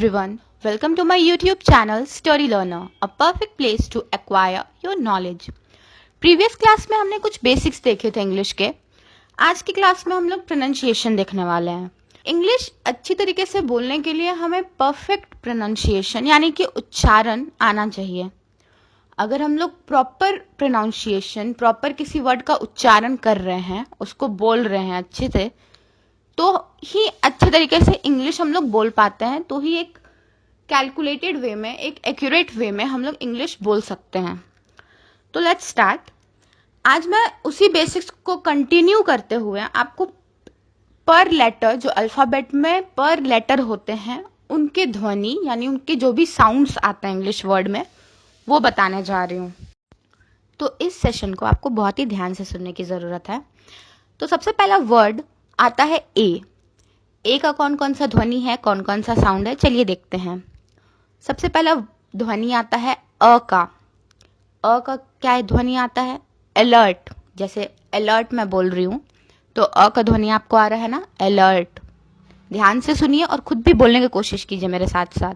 everyone, welcome to my YouTube channel Story Learner, a perfect place to acquire your knowledge. Previous class में हमने कुछ basics देखे थे English के. आज की क्लास में हम लोग प्रोनाउंसिएशन देखने वाले हैं. इंग्लिश अच्छी तरीके से बोलने के लिए हमें परफेक्ट प्रोनाउंसिएशन यानी कि उच्चारण आना चाहिए. अगर हम लोग प्रॉपर प्रोनाउंसिएशन, प्रॉपर किसी वर्ड का उच्चारण कर रहे हैं, उसको बोल रहे हैं अच्छे से, तो ही अच्छे तरीके से इंग्लिश हम लोग बोल पाते हैं. तो ही एक कैलकुलेटेड वे में, एक एक्यूरेट वे में हम लोग इंग्लिश बोल सकते हैं. तो लेट्स स्टार्ट. आज मैं उसी बेसिक्स को कंटिन्यू करते हुए आपको पर लेटर, जो अल्फ़ाबेट में पर लेटर होते हैं, उनके ध्वनि यानी उनके जो भी साउंड्स आते हैं इंग्लिश वर्ड में, वो बताने जा रही हूँ. तो इस सेशन को आपको बहुत ही ध्यान से सुनने की ज़रूरत है. तो सबसे पहला वर्ड आता है ए. ए का कौन कौन सा ध्वनि है, कौन कौन सा साउंड है, चलिए देखते हैं. सबसे पहला ध्वनि आता है अ का. अ का क्या ध्वनि आता है? अलर्ट. जैसे अलर्ट मैं बोल रही हूँ तो अ का ध्वनि आपको आ रहा है ना, अलर्ट. ध्यान से सुनिए और खुद भी बोलने की कोशिश कीजिए मेरे साथ साथ.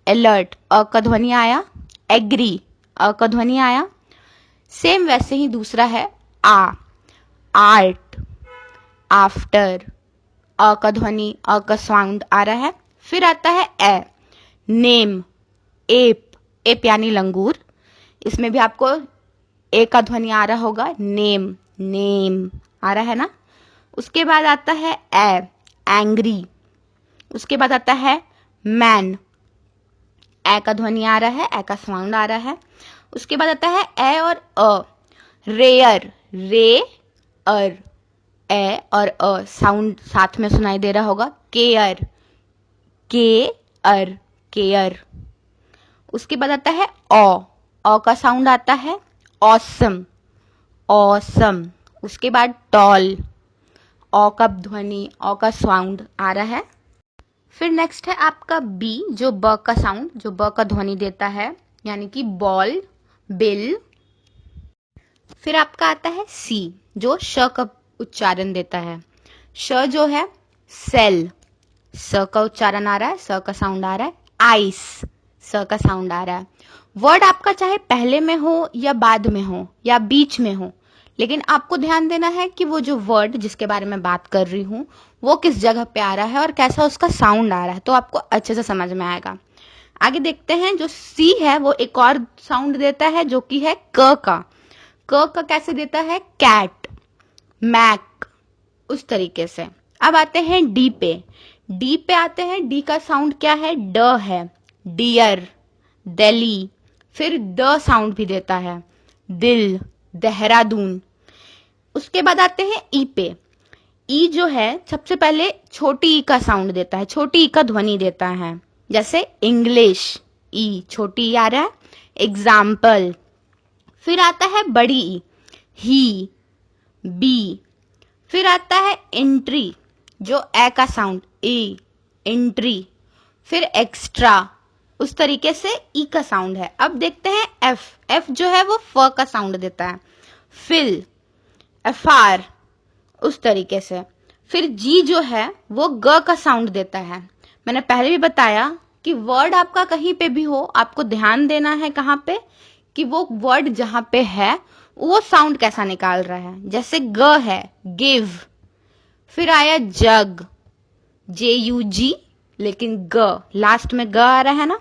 अलर्ट, अ का ध्वनि आया. एग्री, अ का ध्वनि आया. सेम वैसे ही दूसरा है आ. आर्ट, आफ्टर, अ का ध्वनि, अ का साउंड आ रहा है. फिर आता है ए. Name, app. एप यानी लंगूर. इसमें भी आपको ए का ध्वनि आ रहा होगा. नेम, नेम आ रहा है ना. उसके बाद आता है ए. एंग्री. उसके बाद आता है मैन. ए का ध्वनि आ रहा है, ए का साउंड आ रहा है. उसके बाद आता है ए और अ. रेयर, रे अर. ए और अ साउंड साथ में सुनाई दे रहा होगा. केयर, के अर, केयर. उसके बाद आता है ऑ. ऑ का साउंड आता है ऑसम, ऑसम. उसके बाद टॉल. ऑ का ध्वनि, ऑ का साउंड आ रहा है. फिर नेक्स्ट है आपका बी, जो ब का साउंड, जो ब का ध्वनि देता है, यानी कि बॉल, बिल. फिर आपका आता है सी, जो श का उच्चारण देता है. श जो है सेल. स का उच्चारण आ रहा है, स का साउंड आ रहा है. आइस, स का साउंड आ रहा है. वर्ड आपका चाहे पहले में हो या बाद में हो या बीच में हो, लेकिन आपको ध्यान देना है कि वो जो वर्ड जिसके बारे में बात कर रही हूँ वो किस जगह पे आ रहा है और कैसा उसका साउंड आ रहा है, तो आपको अच्छे से समझ में आएगा. आगे देखते हैं. जो सी है वो एक और साउंड देता है जो कि है क का. क का कैसे देता है? कैट, मैक, उस तरीके से. अब आते हैं डी पे. डी पे आते हैं. डी का साउंड क्या है? ड है. डियर, दिल्ली. फिर द साउंड भी देता है. दिल, देहरादून. उसके बाद आते हैं ई पे. ई जो है सबसे पहले छोटी ई का साउंड देता है, छोटी ई का ध्वनि देता है. जैसे इंग्लिश, ई छोटी ई आ रहा है. एग्जाम्पल. फिर आता है बड़ी ई. ही, बी. फिर आता है एंट्री, जो ए का साउंड, ई, एंट्री. फिर एक्स्ट्रा, उस तरीके से ई का साउंड है. अब देखते हैं एफ. एफ जो है वो फ का साउंड देता है. फिल, एफआर, उस तरीके से. फिर जी जो है वो ग का साउंड देता है. मैंने पहले भी बताया कि वर्ड आपका कहीं पे भी हो, आपको ध्यान देना है कहाँ पे, कि वो वर्ड जहां पे है वो साउंड कैसा निकाल रहा है. जैसे ग है, गिव. फिर आया जग, JUG, लेकिन ग लास्ट में ग आ रहा है ना.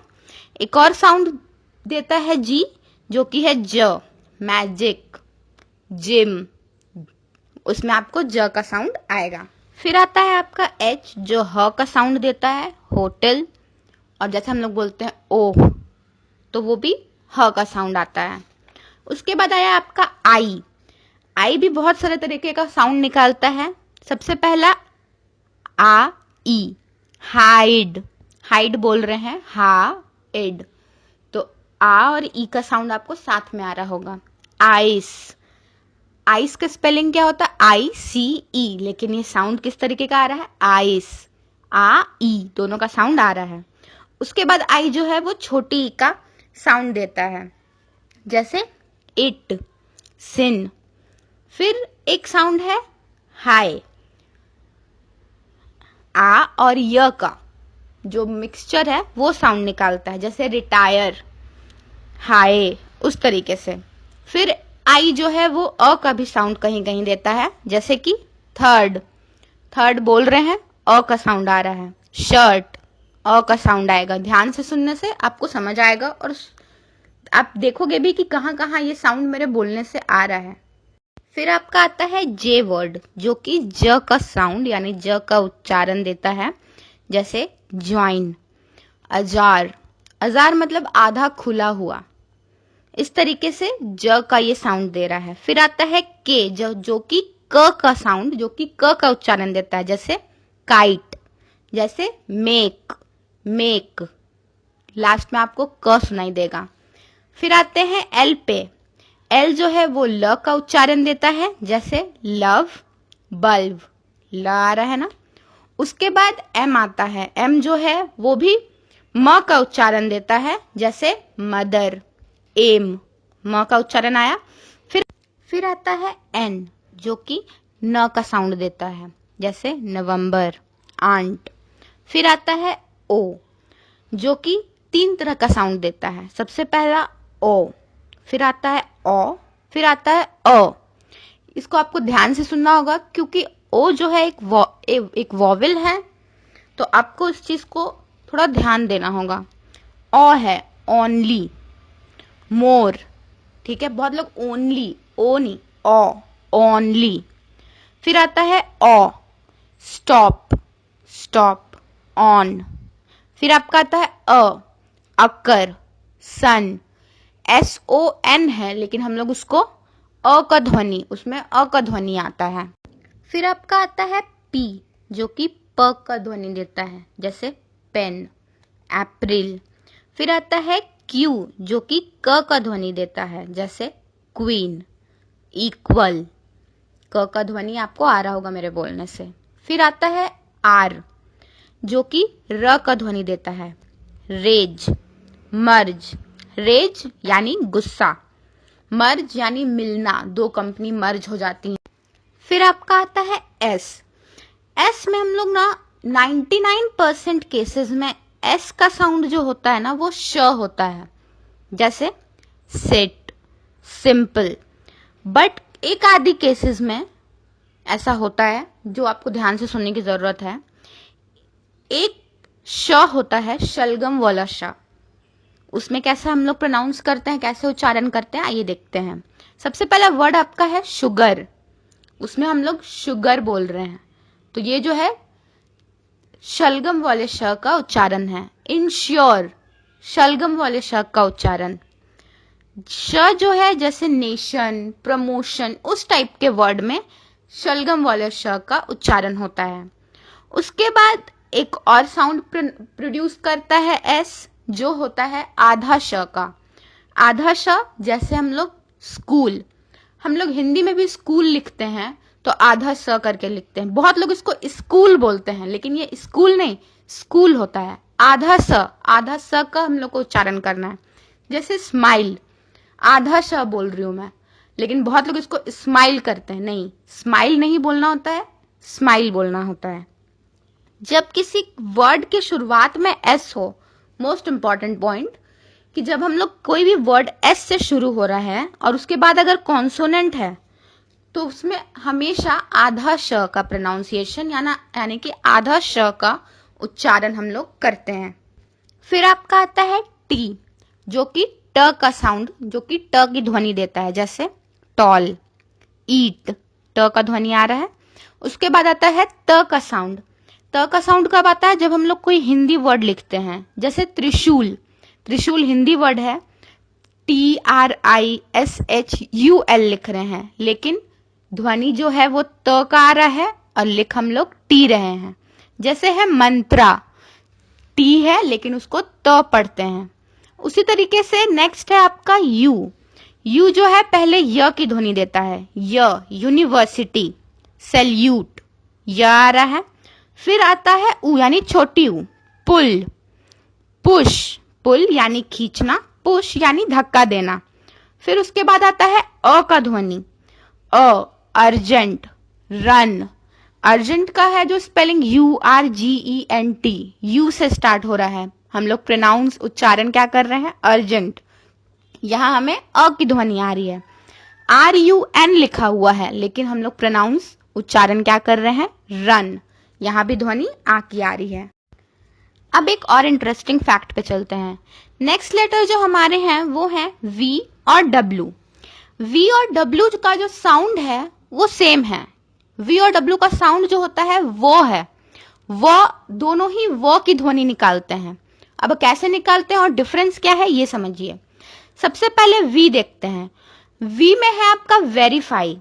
एक और साउंड देता है जी, जो कि है ज. मैजिक, जिम, उसमें आपको ज का साउंड आएगा. फिर आता है आपका एच, जो ह का साउंड देता है. होटल. और जैसे हम लोग बोलते हैं ओ, तो वो भी ह का साउंड आता है. उसके बाद आया आपका आई. आई भी बहुत सारे तरीके का साउंड निकालता है. सबसे पहला आ, ई. हाइड, हाइड बोल रहे हैं, हा एड, तो आ और ई का साउंड आपको साथ में आ रहा होगा. आइस. आइस का स्पेलिंग क्या होता है? ICE, लेकिन ये साउंड किस तरीके का आ रहा है? आइस, आ ई दोनों का साउंड आ रहा है. उसके बाद आई जो है वो छोटी ई का साउंड देता है. जैसे इट, सिन. फिर एक साउंड है हाय, आ और य का. जो मिक्सचर है वो साउंड निकालता है, जैसे रिटायर, हाय, उस तरीके से। फिर आई जो है वो अ का भी साउंड कहीं कहीं देता है, जैसे कि थर्ड, थर्ड बोल रहे हैं, अ का साउंड आ रहा है। शर्ट, अ का साउंड आएगा। ध्यान से सुनने से आपको समझ आएगा और आप देखोगे भी कि कहाँ कहाँ ये साउंड मेरे बोलने से आ रहा है। फिर आपका आता है जे वर्ड, जो कि ज का साउंड यानी ज का उच्चारण देता है, जैसे ज्वाइन, अजार, अजार मतलब आधा खुला हुआ, इस तरीके से ज का ये साउंड दे रहा है। फिर आता है के, जो कि क का साउंड, जो कि क का उच्चारण देता है, जैसे काइट, जैसे मेक, मेक, लास्ट में आपको क सुनाई देगा। फिर आते हैं एल पे, एल जो है वो ल का उच्चारण देता है, जैसे लव, बल्ब, ल आ रहा है ना। उसके बाद एम आता है, एम जो है वो भी म का उच्चारण देता है, जैसे मदर, एम, म का उच्चारण आया। फिर आता है एन, जो कि न का साउंड देता है, जैसे नवंबर, आंट। फिर आता है ओ, जो कि 3 तरह का साउंड देता है। सबसे पहला ओ, फिर आता है ओ, फिर आता है अ। इसको आपको ध्यान से सुनना होगा, क्योंकि ओ जो है एक वॉवेल है, तो आपको इस चीज को थोड़ा ध्यान देना होगा। ओ है ओनली, मोर, ठीक है। बहुत लोग ओनली, ओ नहीं, ओ, ओनली। फिर आता है ओ, स्टॉप, स्टॉप, ऑन। फिर आपका आता है अकर, सन, SON है, लेकिन हम लोग उसको अ का ध्वनि, उसमें अ का ध्वनि आता है। फिर आपका आता है पी, जो कि प का ध्वनि देता है, जैसे पेन, अप्रैल। फिर आता है क्यू, जो कि क का ध्वनि देता है, जैसे क्वीन, इक्वल, क का ध्वनि आपको आ रहा होगा मेरे बोलने से। फिर आता है आर, जो कि र का ध्वनि देता है, रेज, मर्ज, रेज यानी गुस्सा, मर्ज यानी मिलना, 2 कंपनी मर्ज हो जाती हैं। फिर आपका आता है एस, एस में हम लोग ना 99% केसेस में एस का साउंड जो होता है ना वो श होता है, जैसे सेट, सिंपल। बट एक आधी केसेस में ऐसा होता है, जो आपको ध्यान से सुनने की जरूरत है। एक श होता है, शलगम वाला श, उसमें कैसा हम लोग प्रोनाउंस करते हैं, कैसे उच्चारण करते हैं, आइए देखते हैं। सबसे पहला वर्ड आपका है शुगर, उसमें हम लोग शुगर बोल रहे हैं, तो ये जो है शलगम वाले श का उच्चारण है। इंश्योर, शलगम वाले श का उच्चारण। श जो है जैसे नेशन, प्रमोशन, उस टाइप के वर्ड में शलगम वाले श का उच्चारण होता है। उसके बाद एक और साउंड प्रोड्यूस करता है एस, जो होता है आधा श का। आधा श, जैसे हम लोग स्कूल, हम लोग हिंदी में भी स्कूल लिखते हैं तो आधा स करके लिखते हैं। बहुत लोग इसको स्कूल बोलते हैं, लेकिन ये स्कूल नहीं, स्कूल होता है। आधा स का हम लोग को उच्चारण करना है। जैसे स्माइल, आधा श बोल रही हूं मैं, लेकिन बहुत लोग इसको स्माइल करते हैं, नहीं, स्माइल नहीं बोलना होता है, स्माइल बोलना होता है। जब किसी वर्ड के शुरुआत में एस हो, मोस्ट इंपॉर्टेंट पॉइंट, कि जब हम लोग कोई भी वर्ड एस से शुरू हो रहा है और उसके बाद अगर कॉन्सोनेंट है, तो उसमें हमेशा आधा श का प्रोनाउंसिएशन यानी कि आधा श का उच्चारण हम लोग करते हैं। फिर आपका आता है टी, जो कि ट का साउंड, जो कि ट की ध्वनि देता है, जैसे टॉल, ईट, ट का ध्वनि आ रहा है। उसके बाद आता है त का साउंड। त का साउंड कब आता है? जब हम लोग कोई हिंदी वर्ड लिखते हैं, जैसे त्रिशूल, त्रिशूल हिंदी वर्ड है, TRISHUL लिख रहे हैं, लेकिन ध्वनि जो है वो त का आ रहा है और लिख हम लोग टी रहे हैं। जैसे है मंत्रा, टी है लेकिन उसको त पढ़ते हैं। उसी तरीके से नेक्स्ट है आपका यू। यू जो है पहले य की ध्वनि देता है, यूनिवर्सिटी, सैल्यूट, य आ रहा है। फिर आता है ऊ यानी छोटी ऊ, पुल, पुश, पुल यानी खींचना, पुश यानी धक्का देना। फिर उसके बाद आता है अ का ध्वनि, अर्जेंट, रन, अर्जेंट का है जो स्पेलिंग URGENT, यू से स्टार्ट हो रहा है। हम लोग प्रोनाउंस उच्चारण क्या कर रहे हैं? अर्जेंट। यहाँ हमें अ की ध्वनि आ रही है। RUN लिखा हुआ है, लेकिन हम लोग प्रोनाउंस उच्चारण क्या कर रहे हैं? रन। यहाँ भी ध्वनि आ की आ रही है। अब एक और इंटरेस्टिंग फैक्ट पे चलते हैं। नेक्स्ट लेटर जो हमारे हैं वो है V और W। V और W का जो साउंड है वो सेम है। V और W का साउंड जो होता है वो है, वो दोनों ही वो की ध्वनि निकालते हैं। अब कैसे निकालते हैं और डिफरेंस क्या है ये समझिए। सबसे पहले V देखते हैं। V में है आपका वेरीफाई।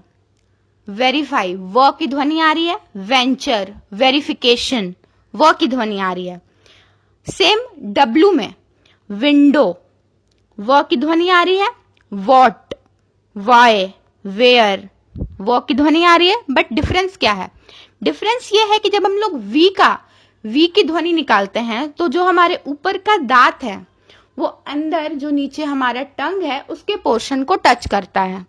वेरीफाई वो की ध्वनि आ रही है। वेंचर, वेरिफिकेशन, वो की ध्वनि आ रही है। सेम W में विंडो, वो की ध्वनि आ रही है। वॉट, वाई, वेयर, वो की ध्वनि आ रही है। बट डिफरेंस क्या है? डिफरेंस ये है कि जब हम लोग वी की ध्वनि निकालते हैं तो जो हमारे ऊपर का दांत है वो अंदर, जो नीचे हमारा टंग है उसके पोर्शन को टच करता है।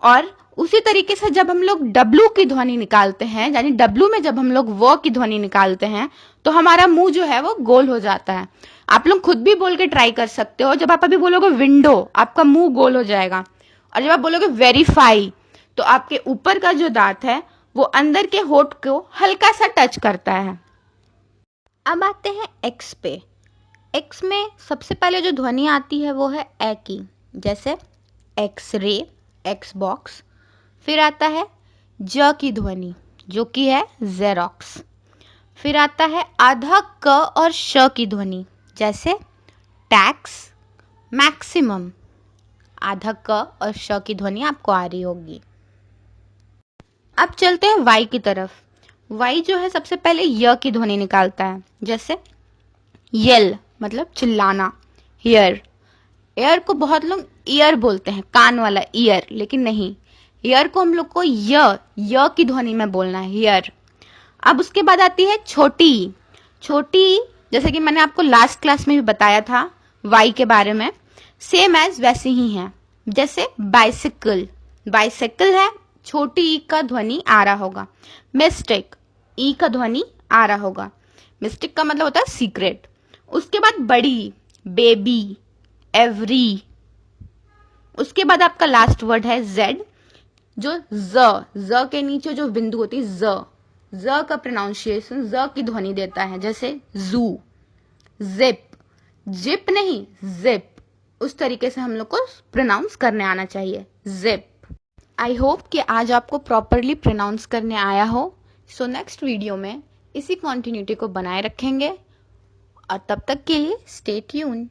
और उसी तरीके से जब हम लोग W की ध्वनि निकालते हैं, यानी W में जब हम लोग वो की ध्वनि निकालते हैं तो हमारा मुंह जो है वो गोल हो जाता है। आप लोग खुद भी बोल के ट्राई कर सकते हो। जब आप अभी बोलोगे विंडो, आपका मुंह गोल हो जाएगा। और जब आप बोलोगे वेरीफाई, तो आपके ऊपर का जो दांत है वो अंदर के होठ को हल्का सा टच करता है। अब आते हैं एक्स पे। एक्स में सबसे पहले जो ध्वनि आती है वो है ए की, जैसे एक्सरे, एक्स बॉक्स। फिर आता है ज की ध्वनि जो कि है जेरोक्स। फिर आता है आधा क और श की ध्वनि, जैसे टैक्स, मैक्सिमम। आधा क और श की ध्वनि आपको आ रही होगी। अब चलते हैं वाई की तरफ। वाई जो है सबसे पहले य की ध्वनि निकालता है, जैसे येल मतलब चिल्लाना। हियर, एयर को बहुत लोग ईयर बोलते हैं, कान वाला ईयर, लेकिन नहीं, ईयर को हम लोग को य की ध्वनि में बोलना है, हियर। अब उसके बाद आती है छोटी। छोटी जैसे कि मैंने आपको लास्ट क्लास में भी बताया था वाई के बारे में, सेम एज वैसे ही है। जैसे बाइसिकल, बाइसिकल है, छोटी ई का ध्वनि आ रहा होगा। मिस्टेक, ई का ध्वनि आ रहा होगा। मिस्टेक का मतलब होता है सीक्रेट। उसके बाद बड़ी, बेबी, एवरी। उसके बाद आपका लास्ट वर्ड है जेड, जो ज के नीचे जो बिंदु होती है ज का प्रोनाउंसिएशन ज की ध्वनि देता है, जैसे जू, जिप, जिप नहीं जिप। उस तरीके से हम लोग को प्रोनाउंस करने आना चाहिए, जिप। आई होप कि आज आपको प्रॉपरली प्रोनाउंस करने आया हो। सो नेक्स्ट वीडियो में इसी कॉन्टिन्यूटी को बनाए रखेंगे, और तब तक के लिए स्टे ट्यून।